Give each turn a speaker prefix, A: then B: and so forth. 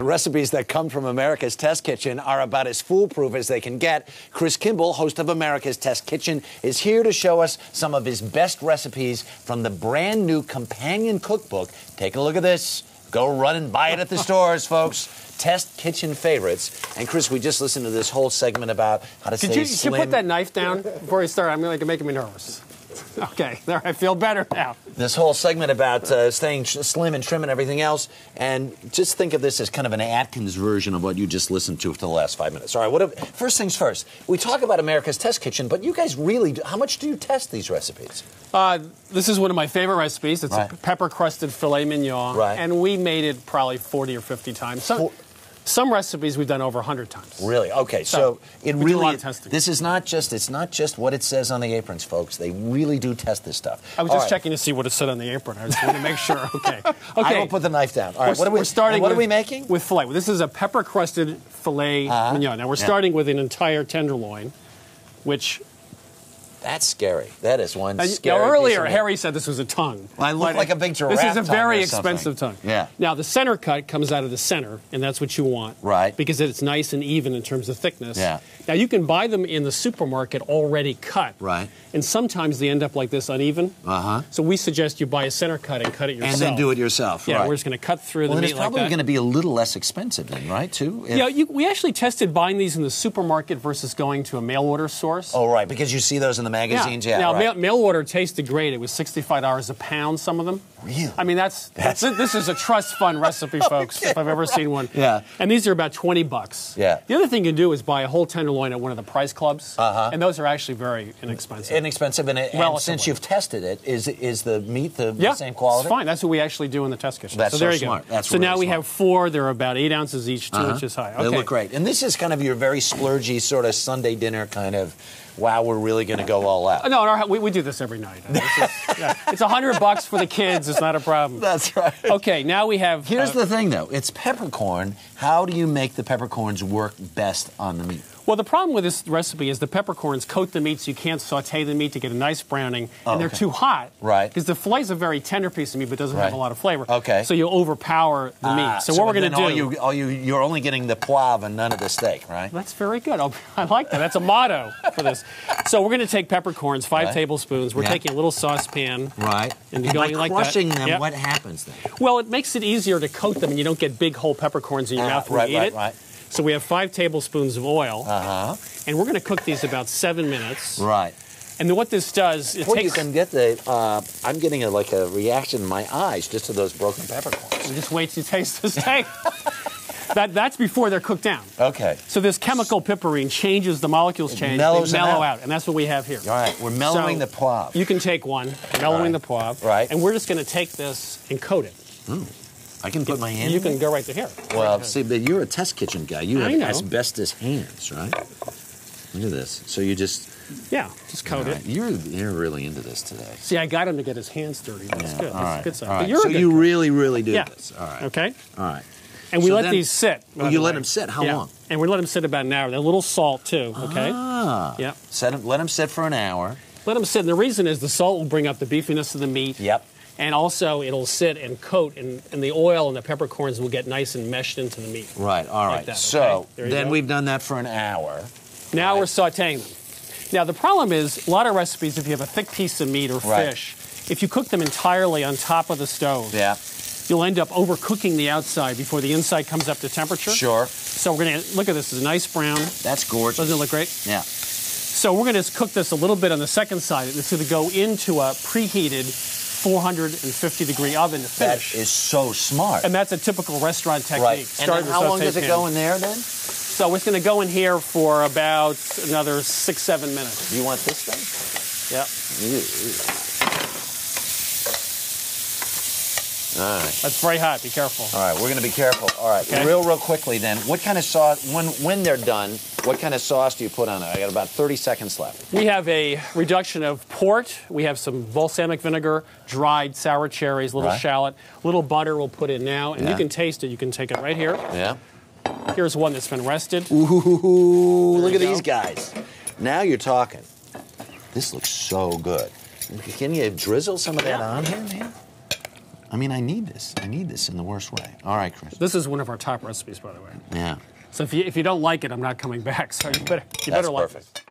A: Recipes that come from America's Test Kitchen are about as foolproof as they can get. Chris Kimball, host of America's Test Kitchen, is here to show us some of his best recipes from the brand new companion cookbook. Take a look at this. Go run and buy it at the stores, folks. Test Kitchen Favorites. And Chris, we just listened to this whole segment about how to stay slim.
B: Could you put that knife down before you start? I'm going to make me nervous. Okay, there, I feel better now.
A: This whole segment about staying slim and trim and everything else, and just think of this as kind of an Atkins version of what you just listened to for the last 5 minutes. All right, first things first. We talk about America's Test Kitchen, but you guys really, how much do you test these recipes?
B: This is one of my favorite recipes. It's a pepper-crusted filet mignon, and we made it probably 40 or 50 times. Some recipes we've done over 100 times.
A: Really? Okay, so it really,
B: do a lot of testing.
A: This is not just, it's not just what it says on the aprons, folks. They really do test this stuff.
B: I was just checking to see what it said on the apron. I just want to make sure. Okay.
A: I will put the knife down. All right, what are we making?
B: With filet. This is a pepper-crusted filet mignon. Now, we're starting with an entire tenderloin, which...
A: That's scary. That is one scary
B: earlier, Harry said this was a tongue.
A: Well, I look like a big giraffe.
B: This is a very expensive tongue.
A: Yeah.
B: Now, the center cut comes out of the center, and that's what you want.
A: Right.
B: Because it's nice and even in terms of thickness.
A: Yeah.
B: Now, you can buy them in the supermarket already cut.
A: Right.
B: And sometimes they end up like this, uneven. So we suggest you buy a center cut and cut it yourself.
A: And then do it yourself.
B: Yeah,
A: right.
B: we're just going to cut through the meat like that.
A: It's probably going to be a little less expensive then, right, too?
B: Yeah, we actually tested buying these in the supermarket versus going to a mail order source.
A: Oh, right, because you see those in the magazines. Yeah.
B: Now, mail order tasted great. It was $65 a pound, some of them.
A: Really?
B: I mean, this is a trust fund recipe, folks, if I've ever seen one.
A: Yeah.
B: And these are about $20.
A: Yeah.
B: The other thing you can do is buy a whole tenderloin at one of the price clubs. And those are actually very inexpensive.
A: And since you've tested it, is the meat the same quality?
B: It's fine. That's what we actually do in the test kitchen.
A: That's
B: so there you
A: smart.
B: go.
A: That's
B: so
A: really
B: now we
A: smart.
B: have 4. They're about 8 ounces each, 2 inches high. Okay.
A: They look great. And this is kind of your very splurgy sort of Sunday dinner kind of, wow, we're really going to go all out.
B: No, we do this every night. It's $100 for the kids. It's not a problem.
A: That's right.
B: Okay, now we have...
A: Here's the thing, though. It's peppercorn. How do you make the peppercorns work best on the meat?
B: Well, the problem with this recipe is the peppercorns coat the meat so you can't saute the meat to get a nice browning, and they're too hot.
A: Right.
B: Because the filet's a very tender piece of meat, but doesn't have a lot of flavor.
A: Okay.
B: So you overpower the meat. So what we're going to do...
A: You're only getting the poivre and none of the steak, right?
B: That's very good. I like that. That's a motto for this. So we're going to take peppercorns, 5 tablespoons. We're taking a little saucepan.
A: Right.
B: And
A: by
B: going
A: crushing
B: like that.
A: them, what happens then?
B: Well, it makes it easier to coat them, and you don't get big whole peppercorns in your mouth when you eat it.
A: Right.
B: So we have 5 tablespoons of oil. And we're going to cook these about 7 minutes.
A: Right.
B: And then what this does, it takes...
A: you can get the... I'm getting a reaction in my eyes just to those broken peppercorns.
B: Just wait till you taste the steak. That's before they're cooked down.
A: Okay.
B: So this chemical piperine changes, the molecules change, they mellow out. And that's what we have here.
A: All right, we're mellowing the poivre.
B: You can take one, mellowing the poivre.
A: Right.
B: And we're just going to take this and coat it.
A: Ooh. I can put my hand
B: You
A: in
B: can go right to here.
A: Well, see, but you're a test kitchen guy. You have asbestos hands, right? Look at this. So you just...
B: Yeah, just coat it.
A: You're really into this today.
B: See, I got him to get his hands dirty. That's good. That's a good sign. But
A: so you really do this. All right.
B: Okay.
A: All right.
B: And we let these sit.
A: Oh, you let them sit? How long?
B: And we let them sit about an hour. They're a little salt, too, okay?
A: Yeah. Let them sit for an hour.
B: Let them sit. And the reason is the salt will bring up the beefiness of the meat.
A: Yep.
B: And also, it'll sit and coat, and the oil and the peppercorns will get nice and meshed into the meat.
A: Right, all right.
B: Like
A: so then we've done that for an hour.
B: Now we're sauteing them. Now, the problem is, a lot of recipes, if you have a thick piece of meat or fish, if you cook them entirely on top of the stove, you'll end up overcooking the outside before the inside comes up to temperature.
A: Sure.
B: So we're going to, look at this, it's a nice brown.
A: That's gorgeous.
B: Doesn't it look great?
A: Yeah.
B: So we're going to cook this a little bit on the second side. It's going to go into a preheated 450-degree oven to finish.
A: That is so smart.
B: And that's a typical restaurant technique.
A: Right. And then how long does it go in there then?
B: So it's going to go in here for about another 6-7 minutes.
A: Do you want this thing?
B: Yep.
A: All right.
B: That's very hot. Be careful.
A: All right, we're going to be careful. All right, real quickly then. What kind of sauce, when they're done, what kind of sauce do you put on it? I got about 30 seconds left.
B: We have a reduction of port. We have some balsamic vinegar, dried sour cherries, little shallot, little butter we'll put in now. And you can taste it. You can take it right here.
A: Yeah.
B: Here's one that's been rested.
A: Ooh, look at these guys. Now you're talking. This looks so good. Can you drizzle some of that on here, man? I mean, I need this. I need this in the worst way. All right, Chris.
B: This is one of our top recipes, by the way.
A: Yeah.
B: So if you don't like it, I'm not coming back. So you better like it.